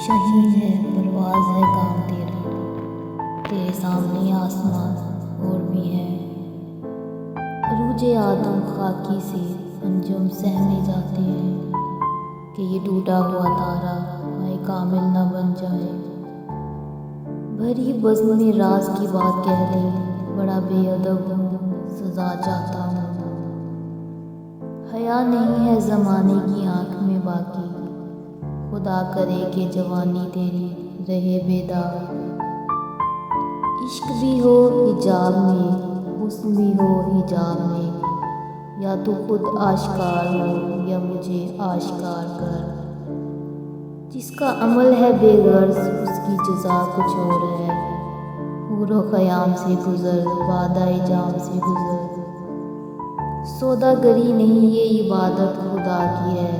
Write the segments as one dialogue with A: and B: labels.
A: शहीन है परवाज़ है काम तेरा, तेरे सामने आसमान और भी है। अरूजे आदम खाकी से अंजुम सहमे जाते हैं कि ये टूटा हुआ तारा हाय कामिल न बन जाए। भरी बज़्म में राज की बात कह दी, बड़ा बेअदब हूँ सज़ा चाहता हूँ। हया नहीं है ज़माने की आँख में बाकी, खुदा करे कि जवानी तेरी रहे बेदाग। इश्क भी हो हिजाब में, हुस्न भी हो हिजाब में, या तो खुद आश्कार हो या मुझे आश्कार कर। जिसका अमल है बेगर्ज उसकी जज़ा कुछ और है। हूरो ख़याम से गुज़र वादाए जाम से गुज़र। सौदागरी नहीं ये इबादत खुदा की है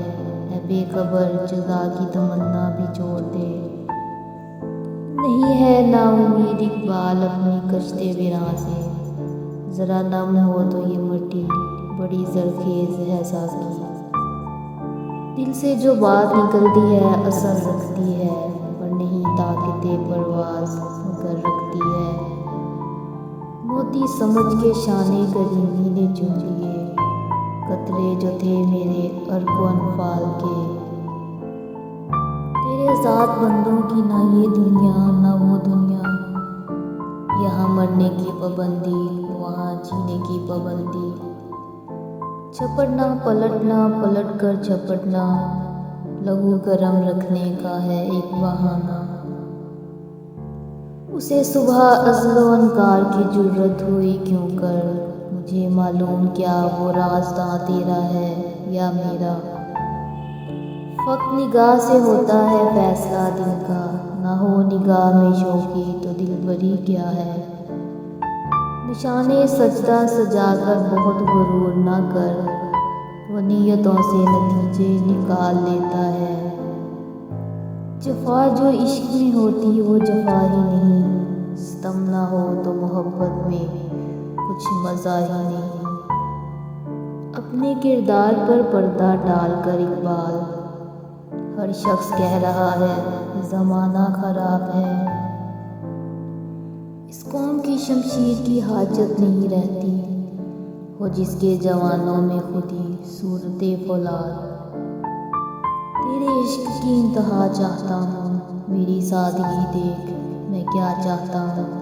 A: बेखबर जज़ा की तमन्ना भी छोड़ दे। नहीं है नाउम्मीद इकबाल अपनी कश्ते विरां से, ज़रा नम हो तो ये मिट्टी बड़ी ज़रखेज़ है साकी। दिल से जो बात निकलती है असर रखती है, पर नहीं ताकते परवाज़ मगर रखती है। मोती समझ के शाने करीमी ने चुन लिए, कतरे जो थे मेरे अर्को अनफाल के। तेरे साथ बंदों की ना ये दुनिया ना वो दुनिया, यहाँ मरने की पाबंदी वहाँ जीने की पाबंदी। झपटना पलटना पलट कर झपटना, लहू गरम रखने का है एक बहाना। उसे सुबह अज़्लो अनकार की जुर्रत हुई क्यों कर, मुझे मालूम क्या वो राज़दां तेरा है या मेरा। फ़क़्त निगाह से होता है फ़ैसला दिल का, ना हो निगाह में शौक़ी तो दिलबरी क्या है। निशाने सजदा सजाकर बहुत गुरूर ना कर, वो नीयतों से नतीजे निकाल लेता है। जफ़ा जो इश्क में होती वो जफ़ा ही नहीं, सितम ना हो तो मोहब्बत में कुछ मज़ा ही नहीं। अपने किरदार पर पर्दा डालकर इकबाल, हर शख्स कह रहा है ज़माना ख़राब है। इस कौम की शमशीर की हाजत नहीं रहती, हो जिसके जवानों में खुदी सूरते फौलाद। तेरे इश्क की इंतहा चाहता हूँ, मेरी सादगी देख मैं क्या चाहता हूँ।